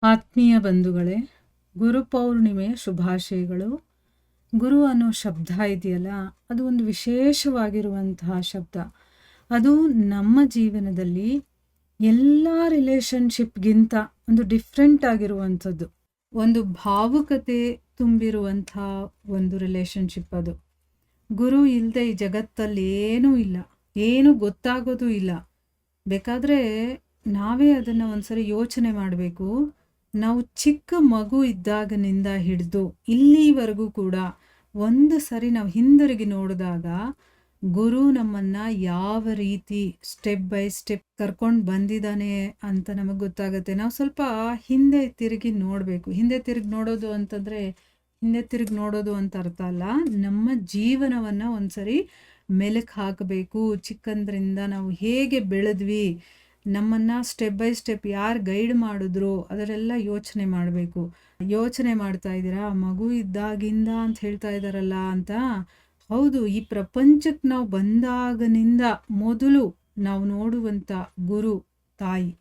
ಆತ್ಮೀಯ ಬಂಧುಗಳೇ, ಗುರು ಪೌರ್ಣಿಮೆಯ ಶುಭಾಶಯಗಳು. ಗುರು ಅನ್ನೋ ಶಬ್ದ ಇದೆಯಲ್ಲ, ಅದು ಒಂದು ವಿಶೇಷವಾಗಿರುವಂತಹ ಶಬ್ದ. ಅದು ನಮ್ಮ ಜೀವನದಲ್ಲಿ ಎಲ್ಲ ರಿಲೇಷನ್ಶಿಪ್ಗಿಂತ ಒಂದು ಡಿಫ್ರೆಂಟ್ ಆಗಿರುವಂಥದ್ದು, ಒಂದು ಭಾವುಕತೆ ತುಂಬಿರುವಂತಹ ಒಂದು ರಿಲೇಷನ್ಶಿಪ್ ಅದು. ಗುರು ಇಲ್ಲದೆ ಈ ಜಗತ್ತಲ್ಲಿ ಏನೂ ಇಲ್ಲ, ಏನು ಗೊತ್ತಾಗೋದು ಇಲ್ಲ. ಬೇಕಾದರೆ ನಾವೇ ಅದನ್ನು ಒಂದ್ಸರಿ ಯೋಚನೆ ಮಾಡಬೇಕು. ನಾವು ಚಿಕ್ಕ ಮಗು ಇದ್ದಾಗನಿಂದ ಹಿಡಿದು ಇಲ್ಲಿವರೆಗೂ ಕೂಡ ಒಂದು ಸರಿ ನಾವು ಹಿಂದಿರುಗಿ ನೋಡಿದಾಗ ಗುರು ನಮ್ಮನ್ನು ಯಾವ ರೀತಿ ಸ್ಟೆಪ್ ಬೈ ಸ್ಟೆಪ್ ಕರ್ಕೊಂಡು ಬಂದಿದ್ದಾನೆ ಅಂತ ನಮಗೆ ಗೊತ್ತಾಗುತ್ತೆ. ನಾವು ಸ್ವಲ್ಪ ಹಿಂದೆ ತಿರುಗಿ ನೋಡಬೇಕು. ಹಿಂದೆ ತಿರುಗಿ ನೋಡೋದು ಅಂತಂದರೆ ಹಿಂದೆ ತಿರುಗಿ ನೋಡೋದು ಅಂತ ಅರ್ಥ ಅಲ್ಲ, ನಮ್ಮ ಜೀವನವನ್ನು ಒಂದ್ಸರಿ ಮೆಲುಕು ಹಾಕಬೇಕು. ಚಿಕ್ಕಂದ್ರಿಂದ ನಾವು ಹೇಗೆ ಬೆಳೆದ್ವಿ, ನಮ್ಮನ್ನು ಸ್ಟೆಪ್ ಬೈ ಸ್ಟೆಪ್ ಯಾರು ಗೈಡ್ ಮಾಡಿದ್ರು, ಅದರೆಲ್ಲ ಯೋಚನೆ ಮಾಡಬೇಕು. ಯೋಚನೆ ಮಾಡ್ತಾ ಇದ್ದೀರಾ, ಮಗು ಇದ್ದಾಗಿಂದ ಅಂತ ಹೇಳ್ತಾ ಇದ್ದಾರಲ್ಲ ಅಂತ. ಹೌದು, ಈ ಪ್ರಪಂಚಕ್ಕೆ ನಾವು ಬಂದಾಗನಿಂದ ಮೊದಲು ನಾವು ನೋಡುವಂಥ ಗುರು ತಾಯಿ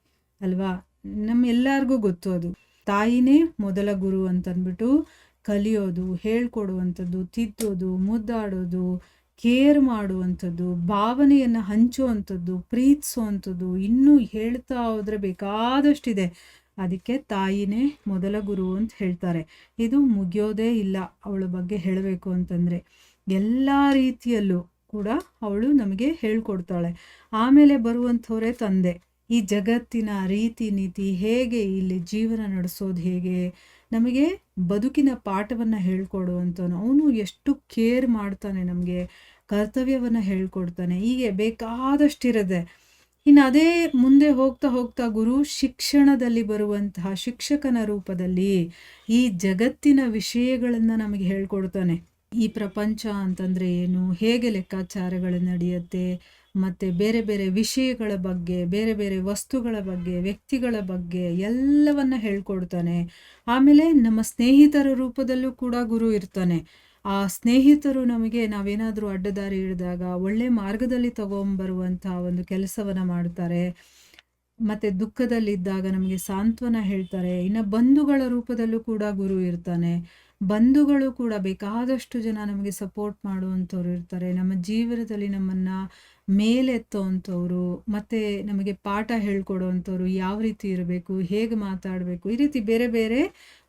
ಅಲ್ವಾ. ನಮ್ಮೆಲ್ಲರಿಗೂ ಗೊತ್ತು, ಅದು ತಾಯಿನೇ ಮೊದಲ ಗುರು ಅಂತಂದ್ಬಿಟ್ಟು. ಕಲಿಯೋದು, ಹೇಳ್ಕೊಡುವಂಥದ್ದು, ತಿದ್ದೋದು, ಮುದ್ದಾಡೋದು, ಕೇರ್ ಮಾಡುವಂಥದ್ದು, ಭಾವನೆಯನ್ನು ಹಂಚುವಂಥದ್ದು, ಪ್ರೀತಿಸುವಂಥದ್ದು, ಇನ್ನೂ ಹೇಳ್ತಾ ಹೋದರೆ ಬೇಕಾದಷ್ಟಿದೆ. ಅದಕ್ಕೆ ತಾಯಿನೇ ಮೊದಲ ಗುರು ಅಂತ ಹೇಳ್ತಾರೆ. ಇದು ಮುಗಿಯೋದೇ ಇಲ್ಲ ಅವಳ ಬಗ್ಗೆ ಹೇಳಬೇಕು ಅಂತಂದರೆ. ಎಲ್ಲ ರೀತಿಯಲ್ಲೂ ಕೂಡ ಅವಳು ನಮಗೆ ಹೇಳ್ಕೊಡ್ತಾಳೆ. ಆಮೇಲೆ ಬರುವಂಥವರೇ ತಂದೆ. ಈ ಜಗತ್ತಿನ ರೀತಿ ನೀತಿ ಹೇಗೆ, ಇಲ್ಲಿ ಜೀವನ ನಡೆಸೋದು ಹೇಗೆ, ನಮಗೆ ಬದುಕಿನ ಪಾಠವನ್ನು ಹೇಳ್ಕೊಡುವಂಥವನು. ಅವನು ಎಷ್ಟು ಕೇರ್ ಮಾಡ್ತಾನೆ, ನಮಗೆ ಕರ್ತವ್ಯವನ್ನು ಹೇಳ್ಕೊಡ್ತಾನೆ. ಹೀಗೆ ಬೇಕಾದಷ್ಟಿರದೆ. ಇನ್ನು ಅದೇ ಮುಂದೆ ಹೋಗ್ತಾ ಹೋಗ್ತಾ ಗುರು ಶಿಕ್ಷಣದಲ್ಲಿ ಬರುವಂತಹ ಶಿಕ್ಷಕನ ರೂಪದಲ್ಲಿ ಈ ಜಗತ್ತಿನ ವಿಷಯಗಳನ್ನು ನಮಗೆ ಹೇಳ್ಕೊಡ್ತಾನೆ. ಈ ಪ್ರಪಂಚ ಅಂತಂದರೆ ಏನು, ಹೇಗೆ ಲೆಕ್ಕಾಚಾರಗಳು ನಡೆಯುತ್ತೆ, ಮತ್ತು ಬೇರೆ ಬೇರೆ ವಿಷಯಗಳ ಬಗ್ಗೆ, ಬೇರೆ ಬೇರೆ ವಸ್ತುಗಳ ಬಗ್ಗೆ, ವ್ಯಕ್ತಿಗಳ ಬಗ್ಗೆ ಎಲ್ಲವನ್ನ ಹೇಳ್ಕೊಡ್ತಾನೆ. ಆಮೇಲೆ ನಮ್ಮ ಸ್ನೇಹಿತರ ರೂಪದಲ್ಲೂ ಕೂಡ ಗುರು ಇರ್ತಾನೆ. ಆ ಸ್ನೇಹಿತರು ನಮಗೆ ನಾವೇನಾದರೂ ಅಡ್ಡದಾರಿ ಹಿಡಿದಾಗ ಒಳ್ಳೆ ಮಾರ್ಗದಲ್ಲಿ ತಗೊಂಬರುವಂಥ ಒಂದು ಕೆಲಸವನ್ನು ಮಾಡ್ತಾರೆ. ಮತ್ತು ದುಃಖದಲ್ಲಿದ್ದಾಗ ನಮಗೆ ಸಾಂತ್ವನ ಹೇಳ್ತಾರೆ. ಇನ್ನು ಬಂಧುಗಳ ರೂಪದಲ್ಲೂ ಕೂಡ ಗುರು ಇರ್ತಾನೆ. ಬಂಧುಗಳು ಕೂಡ ಬೇಕಾದಷ್ಟು ಜನ ನಮಗೆ ಸಪೋರ್ಟ್ ಮಾಡುವಂಥವ್ರು ಇರ್ತಾರೆ. ನಮ್ಮ ಜೀವನದಲ್ಲಿ ನಮ್ಮನ್ನು ಮೇಲೆತ್ತುವಂಥವ್ರು, ಮತ್ತು ನಮಗೆ ಪಾಠ ಹೇಳ್ಕೊಡುವಂಥವ್ರು, ಯಾವ ರೀತಿ ಇರಬೇಕು, ಹೇಗೆ ಮಾತಾಡಬೇಕು, ಈ ರೀತಿ ಬೇರೆ ಬೇರೆ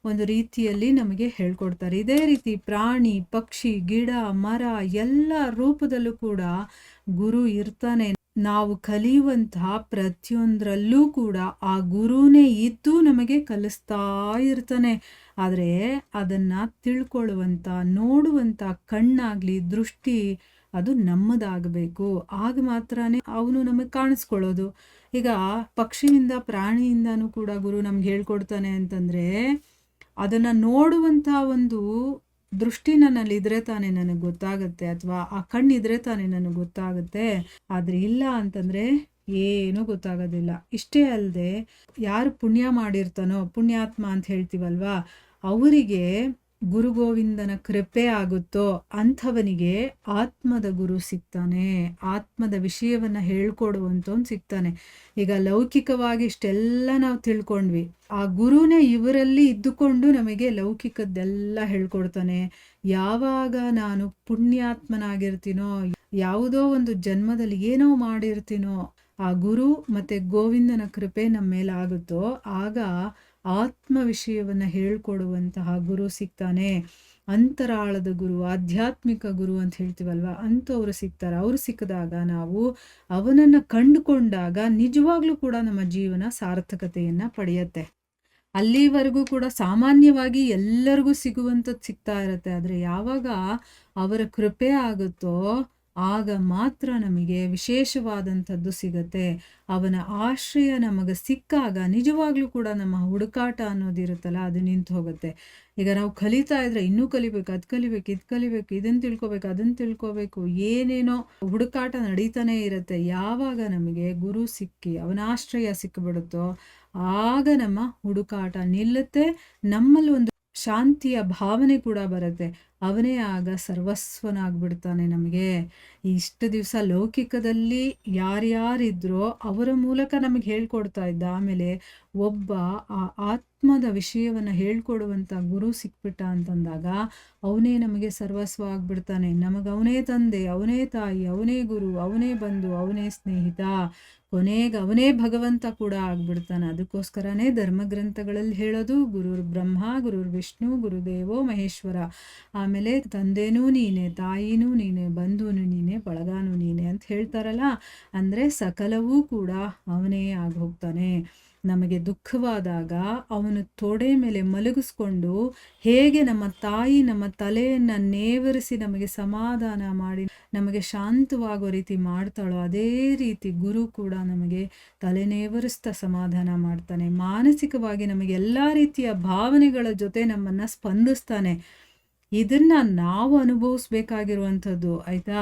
ಒಂದು ರೀತಿಯಲ್ಲಿ ನಮಗೆ ಹೇಳ್ಕೊಡ್ತಾರೆ. ಇದೇ ರೀತಿ ಪ್ರಾಣಿ, ಪಕ್ಷಿ, ಗಿಡ, ಮರ ಎಲ್ಲ ರೂಪದಲ್ಲೂ ಕೂಡ ಗುರು ಇರ್ತಾನೆ. ನಾವು ಕಲಿಯುವಂತಹ ಪ್ರತಿಯೊಂದರಲ್ಲೂ ಕೂಡ ಆ ಗುರುನೇ ಇದ್ದು ನಮಗೆ ಕಲಿಸ್ತಾ ಇರ್ತಾನೆ. ಆದರೆ ಅದನ್ನು ತಿಳ್ಕೊಳ್ಳುವಂಥ, ನೋಡುವಂಥ ಕಣ್ಣಾಗಲಿ, ದೃಷ್ಟಿ ಅದು ನಮ್ಮದಾಗಬೇಕು. ಆಗ ಮಾತ್ರನೇ ಅವನು ನಮಗೆ ಕಾಣಿಸ್ಕೊಳ್ಳೋದು. ಈಗ ಪಕ್ಷಿಯಿಂದ, ಪ್ರಾಣಿಯಿಂದನೂ ಕೂಡ ಗುರು ನಮ್ಗೆ ಹೇಳ್ಕೊಡ್ತಾನೆ ಅಂತಂದರೆ, ಅದನ್ನು ನೋಡುವಂಥ ಒಂದು ದೃಷ್ಟಿ ನನ್ನಲ್ಲಿದ್ರೆ ತಾನೇ ನನಗೆ ಗೊತ್ತಾಗುತ್ತೆ, ಅಥವಾ ಆ ಕಣ್ಣಿದ್ರೆ ತಾನೇ ನನಗೆ ಗೊತ್ತಾಗುತ್ತೆ. ಆದರೆ ಇಲ್ಲ ಅಂತಂದರೆ ಏನೂ ಗೊತ್ತಾಗೋದಿಲ್ಲ. ಇಷ್ಟೇ ಅಲ್ಲದೆ ಯಾರು ಪುಣ್ಯ ಮಾಡಿರ್ತಾನೋ, ಪುಣ್ಯಾತ್ಮ ಅಂತ ಹೇಳ್ತೀವಲ್ವಾ, ಅವರಿಗೆ ಗುರು ಗೋವಿಂದನ ಕೃಪೆ ಆಗುತ್ತೋ ಅಂಥವನಿಗೆ ಆತ್ಮದ ಗುರು ಸಿಗ್ತಾನೆ. ಆತ್ಮದ ವಿಷಯವನ್ನು ಹೇಳ್ಕೊಡುವಂಥವ್ನು ಸಿಗ್ತಾನೆ. ಈಗ ಲೌಕಿಕವಾಗಿ ಇಷ್ಟೆಲ್ಲ ನಾವು ತಿಳ್ಕೊಂಡ್ವಿ, ಆ ಗುರುನೇ ಇವರಲ್ಲಿ ಇದ್ದುಕೊಂಡು ನಮಗೆ ಲೌಕಿಕದ್ದೆಲ್ಲ ಹೇಳ್ಕೊಡ್ತಾನೆ. ಯಾವಾಗ ನಾನು ಪುಣ್ಯಾತ್ಮನಾಗಿರ್ತೀನೋ, ಯಾವುದೋ ಒಂದು ಜನ್ಮದಲ್ಲಿ ಏನೋ ಮಾಡಿರ್ತೀನೋ, ಆ ಗುರು ಮತ್ತು ಗೋವಿಂದನ ಕೃಪೆ ನಮ್ಮ ಮೇಲೆ ಆಗುತ್ತೋ, ಆಗ ಆತ್ಮ ವಿಷಯವನ್ನು ಹೇಳ್ಕೊಡುವಂತಹ ಗುರು ಸಿಗ್ತಾನೆ. ಅಂತರಾಳದ ಗುರು, ಆಧ್ಯಾತ್ಮಿಕ ಗುರು ಅಂತ ಹೇಳ್ತೀವಲ್ವ, ಅಂಥವ್ರು ಸಿಗ್ತಾರೆ. ಅವರು ಸಿಕ್ಕಿದಾಗ ನಾವು ಅವನನ್ನು ಕಂಡುಕೊಂಡಾಗ ನಿಜವಾಗ್ಲೂ ಕೂಡ ನಮ್ಮ ಜೀವನ ಸಾರ್ಥಕತೆಯನ್ನು ಪಡೆಯುತ್ತೆ. ಅಲ್ಲಿವರೆಗೂ ಕೂಡ ಸಾಮಾನ್ಯವಾಗಿ ಎಲ್ಲರಿಗೂ ಸಿಗುವಂಥದ್ದು ಸಿಗ್ತಾ ಇರುತ್ತೆ. ಆದರೆ ಯಾವಾಗ ಅವರ ಕೃಪೆ ಆಗುತ್ತೋ ಆಗ ಮಾತ್ರ ನಮಗೆ ವಿಶೇಷವಾದಂಥದ್ದು ಸಿಗತ್ತೆ. ಅವನ ಆಶ್ರಯ ನಮಗೆ ಸಿಕ್ಕಾಗ ನಿಜವಾಗ್ಲೂ ಕೂಡ ನಮ್ಮ ಹುಡುಕಾಟ ಅನ್ನೋದಿರುತ್ತಲ್ಲ, ಅದು ನಿಂತು ಹೋಗುತ್ತೆ. ಈಗ ನಾವು ಕಲಿತಾ ಇದ್ರೆ ಇನ್ನೂ ಕಲಿಬೇಕು, ಅದು ಕಲಿಬೇಕು, ಇದು ಕಲಿಬೇಕು, ಇದನ್ನು ತಿಳ್ಕೊಬೇಕು, ಅದನ್ನು ತಿಳ್ಕೊಬೇಕು, ಏನೇನೋ ಹುಡುಕಾಟ ನಡೀತಾನೆ ಇರುತ್ತೆ. ಯಾವಾಗ ನಮಗೆ ಗುರು ಸಿಕ್ಕಿ ಅವನ ಆಶ್ರಯ ಸಿಕ್ಕಿಬಿಡುತ್ತೋ ಆಗ ನಮ್ಮ ಹುಡುಕಾಟ ನಿಲ್ಲುತ್ತೆ. ನಮ್ಮಲ್ಲಿ ಒಂದು ಶಾಂತಿಯ ಭಾವನೆ ಕೂಡ ಬರುತ್ತೆ. ಅವನೇ ಆಗ ಸರ್ವಸ್ವನಾಗ್ಬಿಡ್ತಾನೆ ನಮಗೆ. ಇಷ್ಟು ದಿವಸ ಲೌಕಿಕದಲ್ಲಿ ಯಾರ್ಯಾರಿದ್ರೋ ಅವರ ಮೂಲಕ ನಮಗೆ ಹೇಳ್ಕೊಡ್ತಾ ಇದ್ದ. ಆಮೇಲೆ ಒಬ್ಬ ಆ ಆತ್ಮ ಧರ್ಮದ ವಿಷಯವನ್ನು ಹೇಳ್ಕೊಡುವಂಥ ಗುರು ಸಿಕ್ಬಿಟ್ಟ ಅಂತಂದಾಗ ಅವನೇ ನಮಗೆ ಸರ್ವಸ್ವ ಆಗ್ಬಿಡ್ತಾನೆ. ನಮಗೆ ಅವನೇ ತಂದೆ, ಅವನೇ ತಾಯಿ, ಅವನೇ ಗುರು, ಅವನೇ ಬಂಧು, ಅವನೇ ಸ್ನೇಹಿತ, ಕೊನೆಗೆ ಅವನೇ ಭಗವಂತ ಕೂಡ ಆಗ್ಬಿಡ್ತಾನೆ. ಅದಕ್ಕೋಸ್ಕರನೇ ಧರ್ಮಗ್ರಂಥಗಳಲ್ಲಿ ಹೇಳೋದು ಗುರುರ್ ಬ್ರಹ್ಮ, ಗುರುರ್ ವಿಷ್ಣು, ಗುರುದೇವೋ ಮಹೇಶ್ವರ. ಆಮೇಲೆ ತಂದೆನೂ ನೀನೆ, ತಾಯಿನೂ ನೀನೆ, ಬಂಧುನೂ ನೀನೆ, ಬಳಗಾನೂ ನೀನೆ ಅಂತ ಹೇಳ್ತಾರಲ್ಲ. ಅಂದರೆ ಸಕಲವೂ ಕೂಡ ಅವನೇ ಆಗೋಗ್ತಾನೆ. ನಮಗೆ ದುಃಖವಾದಾಗ ಅವನು ತೊಡೆ ಮೇಲೆ ಮಲಗಿಸ್ಕೊಂಡು ಹೇಗೆ ನಮ್ಮ ತಾಯಿ ನಮ್ಮ ತಲೆಯನ್ನು ನೇವರಿಸಿ ನಮಗೆ ಸಮಾಧಾನ ಮಾಡಿ ನಮಗೆ ಶಾಂತವಾಗೋ ರೀತಿ ಮಾಡ್ತಾಳೋ, ಅದೇ ರೀತಿ ಗುರು ಕೂಡ ನಮಗೆ ತಲೆನೇವರಿಸ್ತಾ ಸಮಾಧಾನ ಮಾಡ್ತಾನೆ. ಮಾನಸಿಕವಾಗಿ ನಮಗೆ ಎಲ್ಲ ರೀತಿಯ ಭಾವನೆಗಳ ಜೊತೆ ನಮ್ಮನ್ನು ಸ್ಪಂದಿಸ್ತಾನೆ. ಇದನ್ನು ನಾವು ಅನುಭವಿಸ್ಬೇಕಾಗಿರುವಂಥದ್ದು, ಆಯಿತಾ?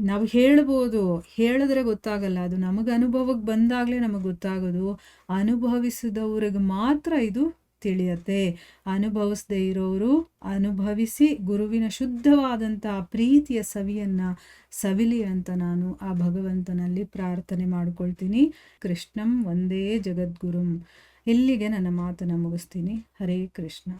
ನಾವು ಹೇಳ್ಬೋದು, ಹೇಳಿದ್ರೆ ಗೊತ್ತಾಗಲ್ಲ. ಅದು ನಮಗೆ ಅನುಭವಕ್ಕೆ ಬಂದಾಗಲೇ ನಮಗೆ ಗೊತ್ತಾಗೋದು. ಅನುಭವಿಸಿದವ್ರಿಗೆ ಮಾತ್ರ ಇದು ತಿಳಿಯತ್ತೆ. ಅನುಭವಿಸದೇ ಇರೋರು ಅನುಭವಿಸಿ ಗುರುವಿನ ಶುದ್ಧವಾದಂಥ ಪ್ರೀತಿಯ ಸವಿಯನ್ನು ಸವಿಲಿ ಅಂತ ನಾನು ಆ ಭಗವಂತನಲ್ಲಿ ಪ್ರಾರ್ಥನೆ ಮಾಡ್ಕೊಳ್ತೀನಿ. ಕೃಷ್ಣಂ ವಂದೇ ಜಗದ್ಗುರುಂ. ಇಲ್ಲಿಗೆ ನನ್ನ ಮಾತನ್ನು ಮುಗಿಸ್ತೀನಿ. ಹರೇ ಕೃಷ್ಣ.